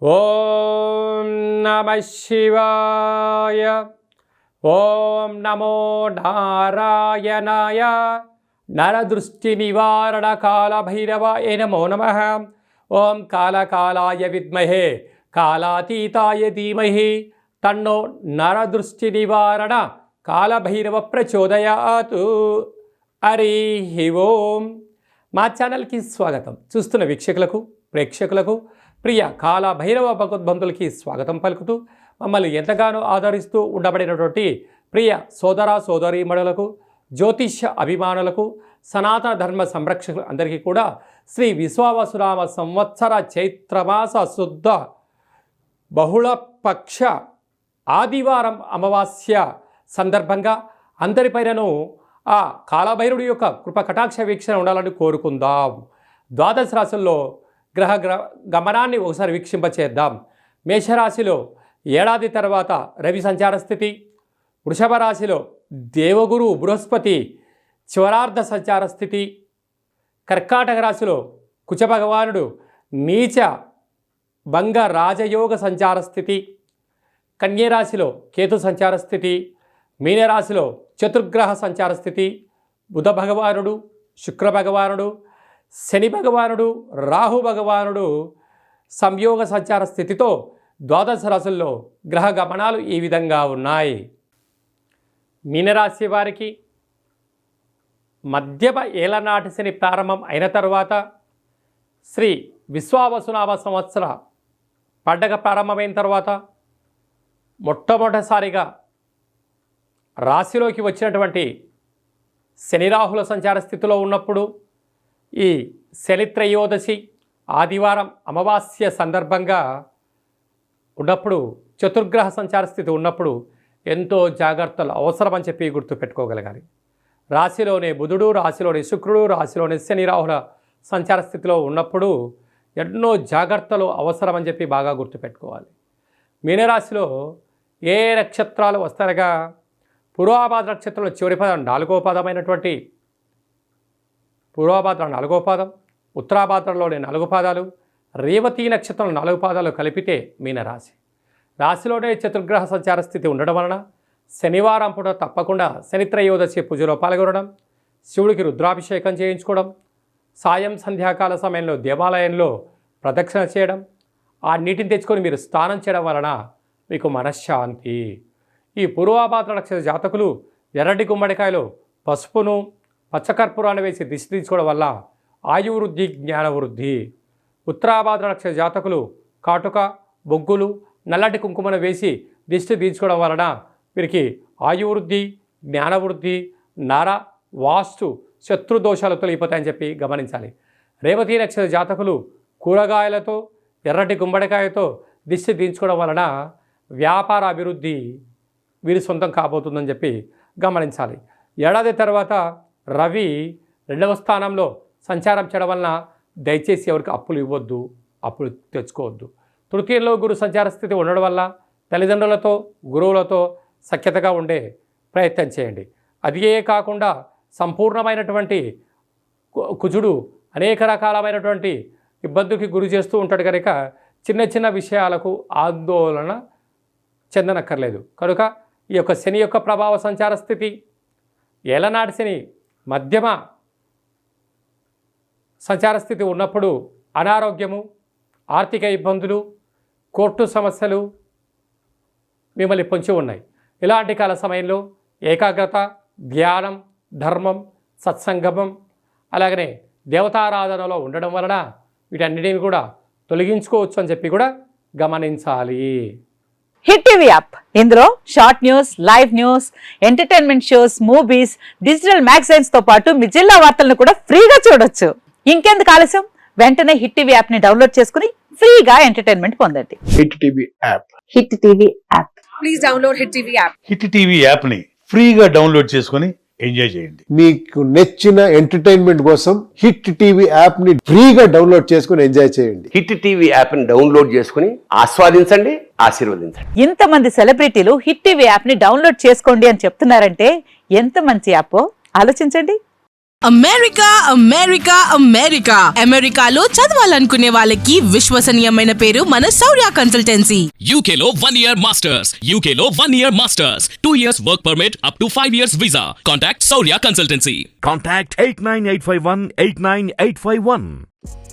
ఓం నమః శివాయ. ఓం నమో నారాయణాయ. నరదృష్టి నివారణ కాళభైరవాయ నమో నమః. ఓం కాళకాలాయ విద్మహే కాళాతీతాయ ధీమహి తన్నో నరదృష్టి నివారణ కాళభైరవ ప్రచోదయాత్. హరి ఓం. మా ఛానల్కి స్వాగతం. చూస్తున్న వీక్షకులకు ప్రేక్షకులకు ప్రియ కాళభైరవ భగవద్బంధులకి స్వాగతం పలుకుతూ మమ్మల్ని ఎంతగానో ఆదరిస్తూ ఉండబడినటువంటి ప్రియ సోదర సోదరీమణులకు జ్యోతిష్య అభిమానులకు సనాతన ధర్మ సంరక్షకులు అందరికీ కూడా శ్రీ విశ్వావసునామ సంవత్సర చైత్రమాస శుద్ధ బహుళపక్ష ఆదివారం అమావాస్య సందర్భంగా అందరిపైనను ఆ కాళభైరుడి యొక్క కృప కటాక్ష వీక్షణ ఉండాలని కోరుకుందాం. ద్వాదశ రాశుల్లో గ్రహ గమనాన్ని ఒకసారి వీక్షింపచేద్దాం. మేషరాశిలో ఏడాది తర్వాత రవి సంచార స్థితి, వృషభ రాశిలో దేవగురు బృహస్పతి చివరార్ధ సంచార స్థితి, కర్కాటక రాశిలో కుచ భగవానుడు నీచ భంగ రాజయోగ సంచార స్థితి, కన్యరాశిలో కేతు సంచార స్థితి, మీనరాశిలో చతుర్గ్రహ సంచార స్థితి, బుధ భగవానుడు శుక్ర భగవానుడు శని భగవానుడు రాహు భగవానుడు సంయోగ సంచార స్థితితో ద్వాదశ రాశుల్లో గ్రహ గమనాలు ఈ విధంగా ఉన్నాయి. మీనరాశి వారికి మధ్యమ ఏలనాటి శని ప్రారంభం అయిన తర్వాత శ్రీ విశ్వావసునామ సంవత్సర పండగ ప్రారంభమైన తర్వాత మొట్టమొదటిసారిగా రాశిలోకి వచ్చినటువంటి శని రాహుల సంచార స్థితిలో ఉన్నప్పుడు ఈ శని త్రయోదశి ఆదివారం అమావాస్య సందర్భంగా ఉన్నప్పుడు చతుర్గ్రహ సంచార స్థితి ఉన్నప్పుడు ఎంతో జాగ్రత్తలు అవసరమని చెప్పి గుర్తుపెట్టుకోగలగాలి. రాశిలోనే బుధుడు, రాశిలోని శుక్రుడు, రాశిలోని శని రాహుల సంచార స్థితిలో ఉన్నప్పుడు ఎన్నో జాగ్రత్తలు అవసరమని చెప్పి బాగా గుర్తుపెట్టుకోవాలి. మీనరాశిలో ఏ నక్షత్రాలు వస్తారగా పూర్వాభాద్ర నక్షత్రంలో చివరి పదం 4వ పాదమైనటువంటి పూర్వభాద్ర 4వ పాదం, ఉత్తరాభాద్రలోని 4 పాదాలు, రేవతి నక్షత్రం 4 పాదాలు కలిపితే మీనరాశి. రాశిలోనే చతుర్గ్రహ సంచార స్థితి ఉండడం వలన శనివారం పూట తప్పకుండా శని త్రయోదశి పూజలో పాల్గొనడం, శివుడికి రుద్రాభిషేకం చేయించుకోవడం, సాయం సంధ్యాకాల సమయంలో దేవాలయంలో ప్రదక్షిణ చేయడం, ఆ నీటిని తెచ్చుకొని మీరు స్నానం చేయడం వలన మీకు మనశ్శాంతి. ఈ పూర్వభాద్ర నక్షత్ర జాతకులు ఎర్రటి గుమ్మడికాయలో పసుపును పచ్చకర్పూరాన్ని వేసి దిష్టి తీసుకోవడం వల్ల ఆయువృద్ధి జ్ఞానవృద్ధి. ఉత్తరాభాద్ర నక్షత్ర జాతకులు కాటుక బొగ్గులు నల్లటి కుంకుమను వేసి దిష్టి తీసుకోవడం వలన వీరికి ఆయువృద్ధి జ్ఞానవృద్ధి నర వాస్తు శత్రుదోషాలు తొలగిపోతాయని చెప్పి గమనించాలి. రేవతి నక్షత్ర జాతకులు కూరగాయలతో ఎర్రటి గుమ్మడికాయతో దిష్టి తీయించుకోవడం వలన వ్యాపార అభివృద్ధి వీరి సొంతం కాబోతుందని చెప్పి గమనించాలి. ఏడాది తర్వాత రవి 2వ స్థానంలో సంచారం చేయడం వలన దయచేసి ఎవరికి అప్పులు ఇవ్వద్దు, అప్పులు తెచ్చుకోవద్దు. తృతీయంలో గురు సంచార స్థితి ఉండడం వల్ల తల్లిదండ్రులతో గురువులతో సఖ్యతగా ఉండే ప్రయత్నం చేయండి. అదే కాకుండా సంపూర్ణమైనటువంటి కుజుడు అనేక రకాలమైనటువంటి ఇబ్బందికి గురి చేస్తూ ఉంటాడు కనుక చిన్న చిన్న విషయాలకు ఆందోళన చెందనక్కర్లేదు. కనుక ఈ యొక్క శని యొక్క ప్రభావ సంచార స్థితి ఏలనాటి శని మధ్యమ సంచార స్థితి ఉన్నప్పుడు అనారోగ్యము, ఆర్థిక ఇబ్బందులు, కోర్టు సమస్యలు మిమ్మల్ని పొంచి ఉన్నాయి. ఇలాంటి కాల సమయంలో ఏకాగ్రత, ధ్యానం, ధర్మం, సత్సంగమం అలాగనే దేవతారాధనలో ఉండడం వలన వీటన్నిటిని కూడా తొలగించుకోవచ్చు అని చెప్పి కూడా గమనించాలి. హిట్ టీవీ యాప్, ఇందులో short news, live news, entertainment shows, movies, digital magazines తో పాటు మీ జిల్లా వార్తలను కూడా ఫ్రీగా చూడొచ్చు. ఇంకెందుకు ఆలస్యం, వెంటనే హిట్ టీవీ యాప్ ని డౌన్లోడ్ చేసుకుని ఫ్రీగా ఎంటర్టైన్మెంట్ పొందండి. Hit TV app. Hit TV app. Please download hit TV app. Hit TV app ని ఫ్రీగా డౌన్లోడ్ చేసుకుని ఎంజాయ్ చేయండి. మీకు నచ్చిన ఎంటర్టైన్మెంట్ కోసం హిట్ టీవీ యాప్ ని ఫ్రీగా డౌన్లోడ్ చేసుకుని ఎంజాయ్ చేయండి. హిట్ టీవీ యాప్ ని డౌన్లోడ్ చేసుకుని ఆస్వాదించండి, ఆశీర్వదించండి. ఇంతమంది సెలబ్రిటీలు హిట్ టీవీ యాప్ ని డౌన్లోడ్ చేసుకోండి అని చెప్తున్నారంటే ఎంత మంచి యాప్ ఆలోచించండి. అమెరికా అమెరికా అమెరికా అమెరికాలో చదవాలనుకునే వాళ్ళకి విశ్వసనీయమైన పేరు మన శౌర్య consultancy. UK Law 1 Year Masters. UK Law 1 Year Masters. 2 years work permit up to 5 years visa. Contact Saurya Consultancy. Contact 89851 89851.